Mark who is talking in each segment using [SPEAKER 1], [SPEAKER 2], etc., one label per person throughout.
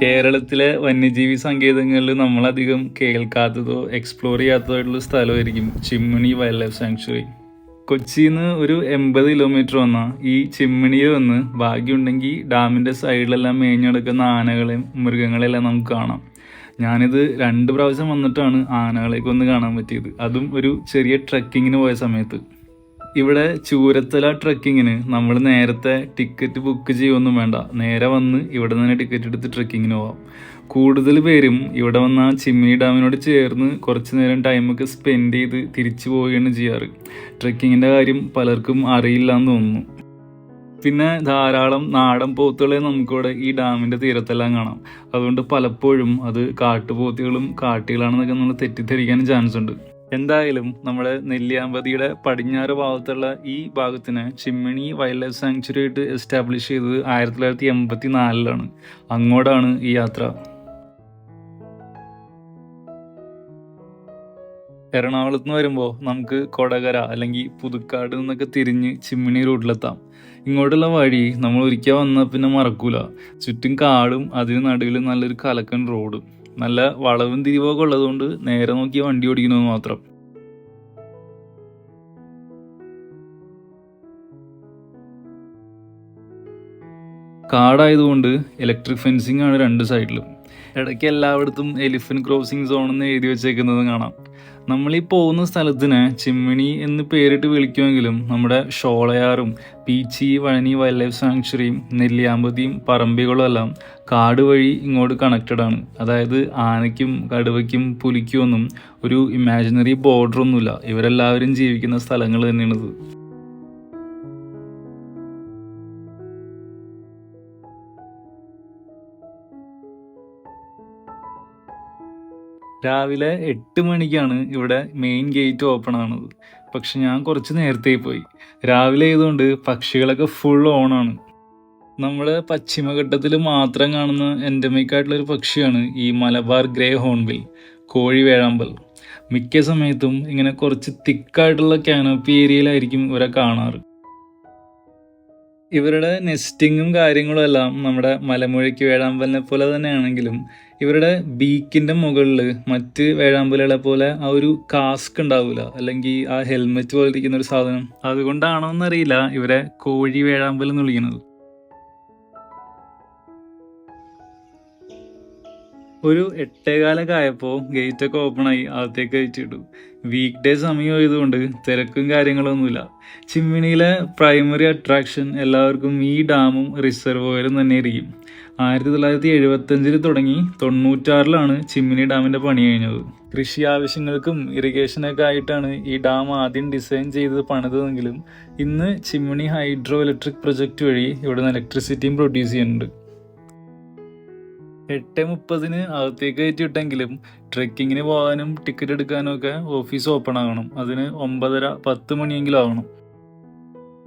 [SPEAKER 1] കേരളത്തിലെ വന്യജീവി സങ്കേതങ്ങളിൽ നമ്മളധികം കേൾക്കാത്തതോ എക്സ്പ്ലോർ ചെയ്യാത്തതോ ആയിട്ടുള്ള സ്ഥലമായിരിക്കും ചിമ്മിണി വൈൽഡ് ലൈഫ് സാങ്ച്വറി. കൊച്ചിയിൽ നിന്ന് ഒരു 80 കിലോമീറ്റർ വന്നാൽ ഈ ചിമ്മിണിയിൽ വന്ന് ഭാഗ്യമുണ്ടെങ്കിൽ ഡാമിൻ്റെ സൈഡിലെല്ലാം മേഞ്ഞെടുക്കുന്ന ആനകളെയും മൃഗങ്ങളെല്ലാം നമുക്ക് കാണാം. ഞാനിത് 2 പ്രാവശ്യം വന്നിട്ടാണ് ആനകളെയൊക്കെ ഒന്ന് കാണാൻ പറ്റിയത്, അതും ഒരു ചെറിയ ട്രക്കിങ്ങിന് പോയ സമയത്ത്. ഇവിടെ ചൂരത്തല ട്രക്കിങ്ങിന് നമ്മൾ നേരത്തെ ടിക്കറ്റ് ബുക്ക് ചെയ്യുമൊന്നും വേണ്ട, നേരെ വന്ന് ഇവിടെ തന്നെ ടിക്കറ്റ് എടുത്ത് ട്രക്കിങ്ങിന് പോവാം. കൂടുതൽ പേരും ഇവിടെ വന്ന ചിമ്മിനി ഡാമിനോട് ചേർന്ന് കുറച്ച് നേരം ടൈമൊക്കെ സ്പെൻഡ് ചെയ്ത് തിരിച്ചു പോവുകയാണ് ചെയ്യാറ്. ട്രക്കിങ്ങിൻ്റെ കാര്യം പലർക്കും അറിയില്ല എന്ന് തോന്നുന്നു. പിന്നെ ധാരാളം നാടൻ പോത്തുകളെ നമുക്കിവിടെ ഈ ഡാമിൻ്റെ തീരത്തെല്ലാം കാണാം. അതുകൊണ്ട് പലപ്പോഴും അത് കാട്ടുപോത്തുകളും കാട്ടികളാണെന്നൊക്കെ നമ്മൾ തെറ്റിദ്ധരിക്കാനും ചാൻസ് ഉണ്ട്. എന്തായാലും നമ്മുടെ നെല്ലിയാമ്പതിയുടെ പടിഞ്ഞാറ് ഭാഗത്തുള്ള ഈ ഭാഗത്തിന് ചിമ്മിണി വൈൽഡ് ലൈഫ് സാങ്ച്വറി ആയിട്ട് എസ്റ്റാബ്ലിഷ് ചെയ്തത് 1984 അങ്ങോട്ടാണ് ഈ യാത്ര. എറണാകുളത്ത് നിന്ന് വരുമ്പോൾ നമുക്ക് കൊടകര അല്ലെങ്കിൽ പുതുക്കാട് നിന്നൊക്കെ തിരിഞ്ഞ് ചിമ്മിണി റൂട്ടിലെത്താം. ഇങ്ങോട്ടുള്ള വഴി നമ്മൾ ഒരിക്കൽ വന്നാൽ പിന്നെ മറക്കൂല. ചുറ്റും കാടും അതിന് നടുവിൽ നല്ലൊരു കലക്കൻ റോഡും നല്ല വളവും തിരിവൊക്കെ ഉള്ളതുകൊണ്ട് നേരെ നോക്കി വണ്ടി ഓടിക്കുന്നത് മാത്രം. കാടായതുകൊണ്ട് ഇലക്ട്രിക് ഫെൻസിങ് ആണ് 2 സൈഡിലും. ഇടയ്ക്ക് എല്ലായിടത്തും എലിഫന്റ് ക്രോസിംഗ് സോൺ എന്ന് എഴുതി വെച്ചേക്കുന്നത് കാണാം. നമ്മളീ പോകുന്ന സ്ഥലത്തിന് ചിമ്മിണി എന്ന് പേരിട്ട് വിളിക്കുമെങ്കിലും നമ്മുടെ ഷോളയാറും പീച്ചി വഴനി വൈൽഡ് ലൈഫ് സാങ്ച്വറിയും നെല്ലിയാമ്പതിയും പറമ്പികളും എല്ലാം കാട് വഴി ഇങ്ങോട്ട് കണക്റ്റഡ് ആണ്. അതായത് ആനയ്ക്കും കടുവയ്ക്കും പുലിക്കും ഒന്നും ഒരു ഇമാജിനറി ബോർഡറൊന്നുമില്ല, ഇവരെല്ലാവരും ജീവിക്കുന്ന സ്ഥലങ്ങൾ തന്നെയാണിത്. രാവിലെ 8 മണിക്കാണ് ഇവിടെ മെയിൻ ഗേറ്റ് ഓപ്പൺ ആണത്. പക്ഷെ ഞാൻ കുറച്ച് നേരത്തെ പോയി. രാവിലെ ആയതുകൊണ്ട് പക്ഷികളൊക്കെ ഫുൾ ഓണാണ്. നമ്മുടെ പശ്ചിമഘട്ടത്തിൽ മാത്രം കാണുന്ന എൻഡമിക് ആയിട്ടുള്ളൊരു പക്ഷിയാണ് ഈ മലബാർ ഗ്രേ ഹോൺബിൽ, കോഴി വേഴാമ്പൽ. മിക്ക സമയത്തും ഇങ്ങനെ കുറച്ച് തിക്കായിട്ടുള്ള കാനോപ്പി ഏരിയയിലായിരിക്കും ഇവരെ കാണാറ്. ഇവരുടെ നെസ്റ്റിങ്ങും കാര്യങ്ങളും എല്ലാം നമ്മുടെ മലമുഴക്കി വേഴാമ്പലിനെ പോലെ തന്നെയാണെങ്കിലും ഇവരുടെ ബീക്കിൻ്റെ മുകളിൽ മറ്റ് വേഴാമ്പലുകളെ പോലെ ആ ഒരു കാസ്ക് ഉണ്ടാവില്ല, അല്ലെങ്കിൽ ആ ഹെൽമെറ്റ് പോലെ ഇരിക്കുന്ന ഒരു സാധനം. അതുകൊണ്ടാണോ എന്നറിയില്ല ഇവരെ കോഴി വേഴാമ്പൽ എന്ന് വിളിക്കുന്നത്. ഒരു 8:15 ആയപ്പോൾ ഗേറ്റൊക്കെ ഓപ്പണായി അകത്തേക്ക് കയറ്റിയിട്ടു. വീക്ക് ഡേ സമയമായതുകൊണ്ട് തിരക്കും കാര്യങ്ങളൊന്നുമില്ല. ചിമ്മിണിയിലെ പ്രൈമറി അട്രാക്ഷൻ എല്ലാവർക്കും ഈ ഡാമും റിസർവോയറും തന്നെ ആയിരിക്കും. 1975 തുടങ്ങി 96 ചിമ്മിനി ഡാമിൻ്റെ പണി കഴിഞ്ഞത്. കൃഷി ആവശ്യങ്ങൾക്കും ഇറിഗേഷനൊക്കെ ആയിട്ടാണ് ഈ ഡാം ആദ്യം ഡിസൈൻ ചെയ്ത് പണിതെങ്കിലും ഇന്ന് ചിമ്മിണി ഹൈഡ്രോ ഇലക്ട്രിക് പ്രൊജക്റ്റ് വഴി ഇവിടുന്ന് ഇലക്ട്രിസിറ്റിയും പ്രൊഡ്യൂസ് ചെയ്യുന്നുണ്ട്. 8:30 അകത്തേക്ക് കയറ്റി വിട്ടെങ്കിലും ട്രെക്കിങ്ങിന് പോകാനും ടിക്കറ്റ് എടുക്കാനും ഒക്കെ ഓഫീസ് ഓപ്പൺ ആകണം. അതിന് 9:30-10 മണിയെങ്കിലും ആകണം.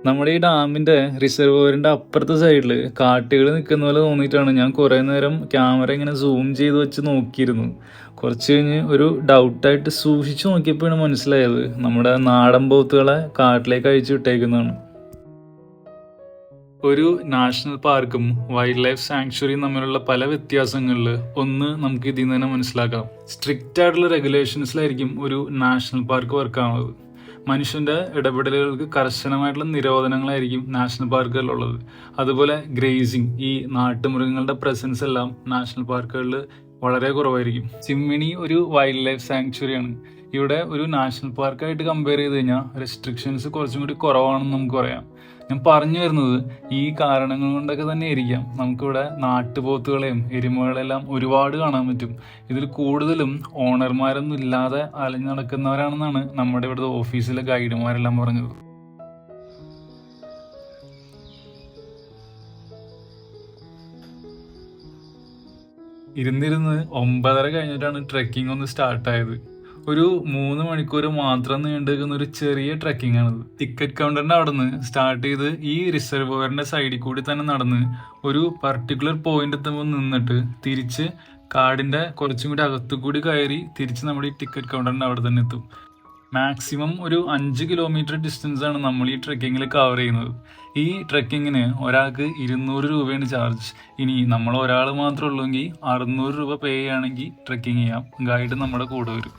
[SPEAKER 1] നമ്മുടെ ഈ ഡാമിൻ്റെ റിസർവോയറിൻ്റെ അപ്പുറത്തെ സൈഡിൽ കാട്ടുകൾ നിൽക്കുന്ന പോലെ തോന്നിയിട്ടാണ് ഞാൻ കുറേ നേരം ക്യാമറ ഇങ്ങനെ സൂം ചെയ്ത് വെച്ച് നോക്കിയിരുന്നു. കുറച്ച് കഴിഞ്ഞ് ഒരു ഡൗട്ടായിട്ട് സൂക്ഷിച്ച് നോക്കിയപ്പോഴാണ് മനസ്സിലായത് നമ്മുടെ നാടൻ പോത്തുകളെ കാട്ടിലേക്ക് അഴിച്ചു വിട്ടേക്കുന്നതാണ്. ഒരു നാഷണൽ പാർക്കും വൈൽഡ് ലൈഫ് സാങ്ച്വറിയും തമ്മിലുള്ള പല വ്യത്യാസങ്ങളിൽ ഒന്ന് നമുക്ക് ഇതിൽ നിന്ന് തന്നെ മനസ്സിലാക്കാം. സ്ട്രിക്റ്റ് ആയിട്ടുള്ള റെഗുലേഷൻസിലായിരിക്കും ഒരു നാഷണൽ പാർക്ക് വർക്കാവുന്നത്. മനുഷ്യൻ്റെ ഇടപെടലുകൾക്ക് കർശനമായിട്ടുള്ള നിരോധനങ്ങളായിരിക്കും നാഷണൽ പാർക്കുകളിലുള്ളത്. അതുപോലെ ഗ്രേസിങ്, ഈ നാട്ടുമൃഗങ്ങളുടെ പ്രസൻസ് എല്ലാം നാഷണൽ പാർക്കുകളിൽ വളരെ കുറവായിരിക്കും. ചിമ്മിണി ഒരു വൈൽഡ് ലൈഫ് സാങ്ച്വറിയാണ്. ഇവിടെ ഒരു നാഷണൽ പാർക്കായിട്ട് കമ്പയർ ചെയ്ത് കഴിഞ്ഞാൽ റെസ്ട്രിക്ഷൻസ് കുറച്ചും കൂടി കുറവാണെന്ന് നമുക്ക് പറയാം. ഞാൻ പറഞ്ഞു വരുന്നത് ഈ കാരണങ്ങൾ കൊണ്ടൊക്കെ തന്നെ ആയിരിക്കാം നമുക്കിവിടെ നാട്ടുപോത്തുകളെയും എരുമകളെല്ലാം ഒരുപാട് കാണാൻ പറ്റും. ഇതിൽ കൂടുതലും ഓണർമാരൊന്നും ഇല്ലാതെ അലഞ്ഞു നടക്കുന്നവരാണെന്നാണ് നമ്മുടെ ഇവിടുത്തെ ഓഫീസിലെ ഗൈഡുമാരെല്ലാം പറഞ്ഞത്. ഇരുന്നിരുന്ന് 9:30 കഴിഞ്ഞിട്ടാണ് ട്രെക്കിംഗ് ഒന്ന് സ്റ്റാർട്ടായത്. ഒരു 3 മണിക്കൂർ മാത്രം നീണ്ടു നിൽക്കുന്ന ഒരു ചെറിയ ട്രെക്കിംഗ് ആണിത്. ടിക്കറ്റ് കൗണ്ടറിൻ്റെ അവിടെ നിന്ന് സ്റ്റാർട്ട് ചെയ്ത് ഈ റിസർവോയറിൻ്റെ സൈഡിൽ കൂടി തന്നെ നടന്ന് ഒരു പർട്ടിക്കുലർ പോയിന്റ് എത്തുമ്പോൾ നിന്നിട്ട് തിരിച്ച് കാടിൻ്റെ കുറച്ചും കൂടി അകത്തു കൂടി കയറി തിരിച്ച് നമ്മുടെ ഈ ടിക്കറ്റ് കൗണ്ടറിൻ്റെ അവിടെ തന്നെ എത്തും. മാക്സിമം ഒരു 5 കിലോമീറ്റർ ഡിസ്റ്റൻസ് ആണ് നമ്മൾ ഈ ട്രെക്കിങ്ങിൽ കവർ ചെയ്യുന്നത്. ഈ ട്രെക്കിങ്ങിന് ഒരാൾക്ക് 200 രൂപയാണ് ചാർജ്. ഇനി നമ്മൾ ഒരാൾ മാത്രമേ ഉള്ളൂവെങ്കിൽ 600 രൂപ പേ ചെയ്യുകയാണെങ്കിൽ ട്രെക്കിങ് ചെയ്യാം. ഗൈഡ് നമ്മുടെ കൂടെ വരും.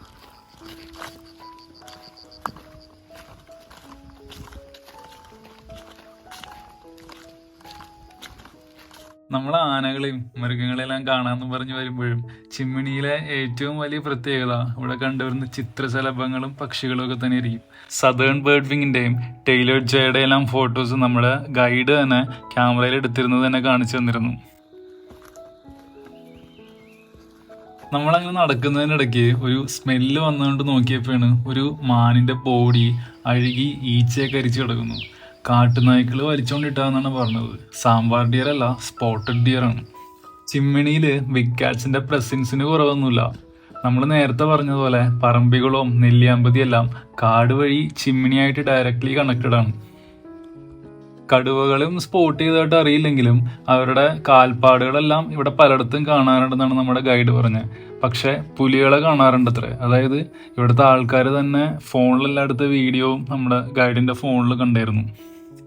[SPEAKER 1] നമ്മൾ ആനകളെയും മൃഗങ്ങളെല്ലാം കാണാമെന്ന് പറഞ്ഞ് വരുമ്പോഴും ചിമ്മിണിയിലെ ഏറ്റവും വലിയ പ്രത്യേകത ഇവിടെ കണ്ടുവരുന്ന ചിത്രശലഭങ്ങളും പക്ഷികളും ഒക്കെ തന്നെ ആയിരിക്കും. സദേൺ ബേർഡ് വിങ്ങിൻ്റെയും ടൈലർ ജയുടെ എല്ലാം ഫോട്ടോസ് നമ്മുടെ ഗൈഡ് തന്നെ ക്യാമറയിൽ എടുത്തിരുന്നത് തന്നെ കാണിച്ചു തന്നിരുന്നു. നമ്മളങ്ങനെ നടക്കുന്നതിനിടയ്ക്ക് ഒരു സ്മെല്ല് വന്നുകൊണ്ട് നോക്കിയപ്പോഴാണ് ഒരു മാനിൻ്റെ ബോഡി അഴുകി ഈച്ചയൊക്കെ അരിച്ചു കിടക്കുന്നു. കാട്ടുനായ്ക്കൾ വലിച്ചുകൊണ്ടിട്ടാന്നാണ് പറഞ്ഞത്. സാമ്പാർ ഡിയർ അല്ല, സ്പോട്ടഡ് ഡിയർ ആണ്. ചിമ്മിണിയിൽ ബിഗ് കാറ്റ്സിന്റെ പ്രസൻസിന് കുറവൊന്നുമില്ല. നമ്മൾ നേരത്തെ പറഞ്ഞതുപോലെ പറമ്പികളും നെല്ലിയാമ്പതി എല്ലാം കാട് വഴി ചിമ്മിണിയായിട്ട് ഡയറക്റ്റ്ലി കണക്റ്റഡ് ആണ്. കടുവകളും സ്പോട്ട് ചെയ്തതായിട്ട് അറിയില്ലെങ്കിലും അവരുടെ കാൽപ്പാടുകളെല്ലാം ഇവിടെ പലയിടത്തും കാണാറുണ്ടെന്നാണ് നമ്മുടെ ഗൈഡ് പറഞ്ഞത്. പക്ഷെ പുലികളെ കാണാറുണ്ടത്രേ. അതായത് ഇവിടുത്തെ ആൾക്കാർ തന്നെ ഫോണിലെല്ലാം എടുത്ത വീഡിയോവും നമ്മുടെ ഗൈഡിന്റെ ഫോണിൽ കണ്ടായിരുന്നു.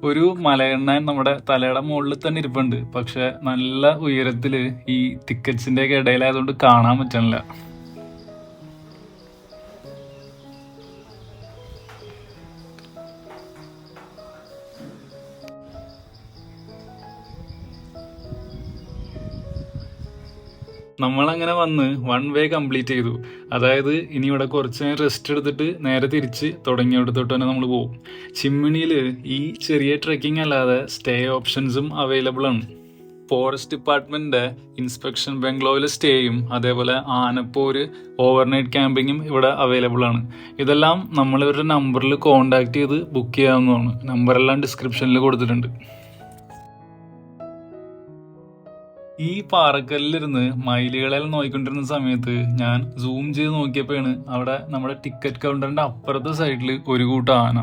[SPEAKER 1] ഒരു മലയെണ്ണാൻ നമ്മുടെ തലയുടെ മുകളിൽ തന്നെ ഇരിപ്പുണ്ട്. പക്ഷെ നല്ല ഉയരത്തില് ഈ തിക്കറ്റ്സിന്റെ ഒക്കെ ഇടയിലായതുകൊണ്ട് കാണാൻ പറ്റണില്ല. നമ്മളങ്ങനെ വന്ന് 1 വേ കംപ്ലീറ്റ് ചെയ്തു. അതായത് ഇനി ഇവിടെ കുറച്ച് നേരം റെസ്റ്റ് എടുത്തിട്ട് നേരെ തിരിച്ച് തുടങ്ങിയെടുത്തോട്ട് തന്നെ നമ്മൾ പോകും. ചിമ്മിണിയിൽ ഈ ചെറിയ ട്രെക്കിംഗ് അല്ലാതെ സ്റ്റേ ഓപ്ഷൻസും അവൈലബിൾ ആണ്. ഫോറസ്റ്റ് ഡിപ്പാർട്ട്മെന്റിന്റെ ഇൻസ്പെക്ഷൻ ബംഗ്ലോയിൽ സ്റ്റേയും അതേപോലെ ആനപ്പോര് ഓവർനൈറ്റ് ക്യാമ്പിങ്ങും ഇവിടെ അവൈലബിൾ ആണ്. ഇതെല്ലാം നമ്മൾ ഇവരുടെ നമ്പറിൽ കോൺടാക്ട് ചെയ്ത് ബുക്ക് ചെയ്യാവുന്നതാണ്. നമ്പറെല്ലാം ഡിസ്ക്രിപ്ഷനിൽ കൊടുത്തിട്ടുണ്ട്. ഈ പാറക്കല്ലിലിരുന്ന് മയിലുകളെല്ലാം നോക്കിക്കൊണ്ടിരുന്ന സമയത്ത് ഞാൻ സൂം ചെയ്ത് നോക്കിയപ്പോഴാണ് അവിടെ നമ്മുടെ ടിക്കറ്റ് കൗണ്ടറിന്റെ അപ്പുറത്തെ സൈഡിൽ ഒരു കൂട്ടം ആന.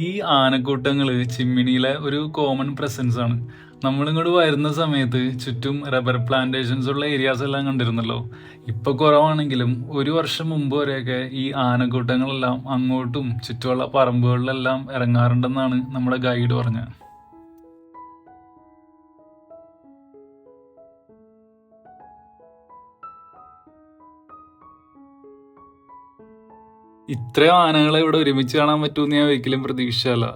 [SPEAKER 1] ഈ ആനക്കൂട്ടങ്ങള് ചിമ്മിണിയിലെ ഒരു കോമൺ പ്രസൻസ് ആണ്. നമ്മളിങ്ങോട്ട് വരുന്ന സമയത്ത് ചുറ്റും റബ്ബർ പ്ലാന്റേഷൻസ് ഉള്ള ഏരിയാസ് എല്ലാം കണ്ടിരുന്നല്ലോ. ഇപ്പൊ കുറവാണെങ്കിലും 1 വർഷം മുമ്പ് വരെയൊക്കെ ഈ ആനക്കൂട്ടങ്ങളെല്ലാം അങ്ങോട്ടും ചുറ്റുമുള്ള പറമ്പുകളിലെല്ലാം ഇറങ്ങാറുണ്ടെന്നാണ് നമ്മുടെ ഗൈഡ് പറഞ്ഞത്. ഇത്രയും ആനകളെ ഇവിടെ ഒരുമിച്ച് കാണാൻ പറ്റുമെന്ന് ഞാൻ ഒരിക്കലും പ്രതീക്ഷിച്ചല്ല.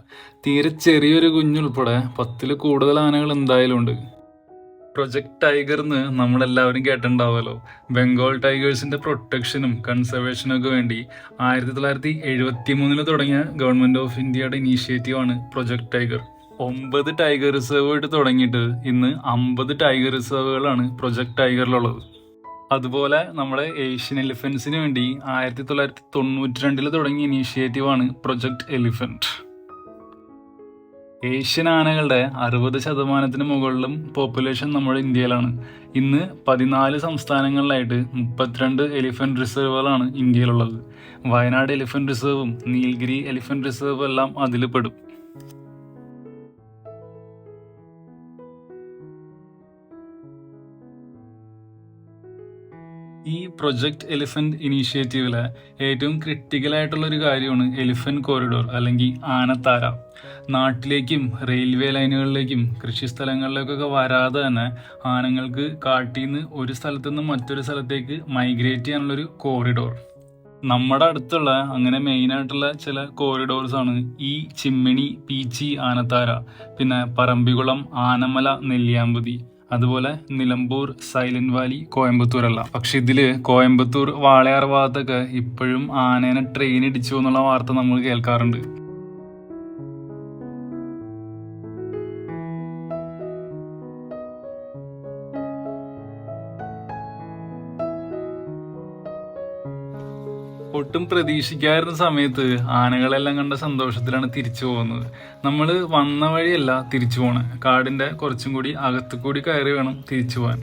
[SPEAKER 1] തീരെ ചെറിയൊരു കുഞ്ഞുൾപ്പെടെ 10ൽ കൂടുതൽ ആനകൾ എന്തായാലും ഉണ്ട്. പ്രൊജക്ട് ടൈഗർന്ന് നമ്മളെല്ലാവരും കേട്ടിട്ടുണ്ടാവുമല്ലോ. ബംഗാൾ ടൈഗേഴ്സിന്റെ പ്രൊട്ടക്ഷനും കൺസർവേഷനും ഒക്കെ വേണ്ടി 1973 തുടങ്ങിയ ഗവൺമെന്റ് ഓഫ് ഇന്ത്യയുടെ ഇനീഷ്യേറ്റീവാണ് പ്രൊജക്ട് ടൈഗർ. 9 ടൈഗർ റിസർവ് ആയിട്ട് തുടങ്ങിയിട്ട് ഇന്ന് 50 ടൈഗർ റിസർവുകളാണ് പ്രൊജക്ട് ടൈഗറിലുള്ളത്. അതുപോലെ നമ്മുടെ ഏഷ്യൻ എലിഫൻസിന് വേണ്ടി 1992 തുടങ്ങിയ ഇനീഷ്യേറ്റീവാണ് പ്രൊജക്ട് എലിഫന്റ്. ഏഷ്യൻ ആനകളുടെ 60% മുകളിലും പോപ്പുലേഷൻ നമ്മുടെ ഇന്ത്യയിലാണ്. ഇന്ന് 14 സംസ്ഥാനങ്ങളിലായിട്ട് 32 എലിഫന്റ് റിസർവുകളാണ് ഇന്ത്യയിലുള്ളത്. വയനാട് എലിഫന്റ് റിസർവും നീൽഗിരി എലിഫന്റ് റിസർവും എല്ലാം അതിൽ പെടും. ഈ പ്രൊജക്ട് എലിഫന്റ് ഇനീഷ്യേറ്റീവിലെ ഏറ്റവും ക്രിട്ടിക്കൽ ആയിട്ടുള്ള ഒരു കാര്യമാണ് എലിഫന്റ് കോറിഡോർ അല്ലെങ്കിൽ ആനത്താര. നാട്ടിലേക്കും റെയിൽവേ ലൈനുകളിലേക്കും കൃഷിസ്ഥലങ്ങളിലേക്കൊക്കെ വരാതെ തന്നെ ആനങ്ങൾക്ക് കാട്ടിൽ നിന്ന് ഒരു സ്ഥലത്തു നിന്ന് മറ്റൊരു സ്ഥലത്തേക്ക് മൈഗ്രേറ്റ് ചെയ്യാനുള്ളൊരു കോറിഡോർ. നമ്മുടെ അടുത്തുള്ള അങ്ങനെ മെയിനായിട്ടുള്ള ചില കോറിഡോർസ് ആണ് ഈ ചിമ്മിണി പീച്ചി ആനത്താര, പിന്നെ പറമ്പിക്കുളം ആനമല നെല്ലിയാമ്പതി, അതുപോലെ നിലമ്പൂർ സൈലന്റ് വാലി കോയമ്പത്തൂരല്ല. പക്ഷെ ഇതില് കോയമ്പത്തൂർ വാളയാർ ഭാഗത്തൊക്കെ ഇപ്പോഴും ആനേനെ ട്രെയിൻ ഇടിച്ചു എന്നുള്ള വാർത്ത നമ്മൾ കേൾക്കാറുണ്ട്. ഒട്ടും പ്രതീക്ഷിക്കാതിരുന്ന സമയത്ത് ആനകളെല്ലാം കണ്ട സന്തോഷത്തിലാണ് തിരിച്ചു പോകുന്നത്. നമ്മൾ വന്ന വഴിയല്ല തിരിച്ചു പോണേ, കാടിന്റെ കുറച്ചും കൂടി അകത്തു കൂടി കയറി വേണം തിരിച്ചു പോകാൻ.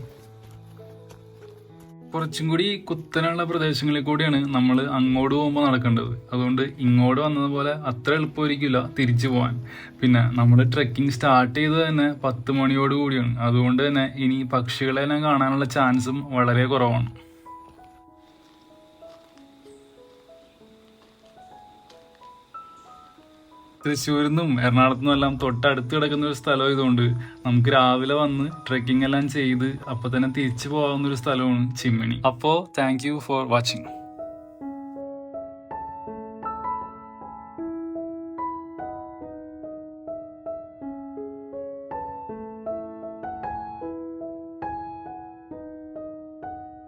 [SPEAKER 1] കുറച്ചും കൂടി കുത്തനുള്ള പ്രദേശങ്ങളിൽ കൂടിയാണ് നമ്മൾ അങ്ങോട്ട് പോകുമ്പോൾ നടക്കേണ്ടത്. അതുകൊണ്ട് ഇങ്ങോട്ട് വന്നതുപോലെ അത്ര എളുപ്പമായിരിക്കില്ല തിരിച്ചു പോകാൻ. പിന്നെ നമ്മൾ ട്രെക്കിംഗ് സ്റ്റാർട്ട് ചെയ്തത് തന്നെ 10 മണിയോട് കൂടിയാണ്. അതുകൊണ്ട് തന്നെ ഇനി പക്ഷികളെല്ലാം കാണാനുള്ള ചാൻസും വളരെ കുറവാണ്. തൃശ്ശൂരിൽ നിന്നും എറണാകുളത്തു നിന്നും എല്ലാം തൊട്ടടുത്ത് കിടക്കുന്ന ഒരു സ്ഥലം ഇതുകൊണ്ട് നമുക്ക് രാവിലെ വന്ന് ട്രെക്കിംഗ് എല്ലാം ചെയ്ത് അപ്പൊ തന്നെ തിരിച്ചു പോകാവുന്ന ഒരു സ്ഥലമാണ് ചിമ്മിണി. അപ്പോൾ താങ്ക് യു ഫോർ വാച്ചിങ്.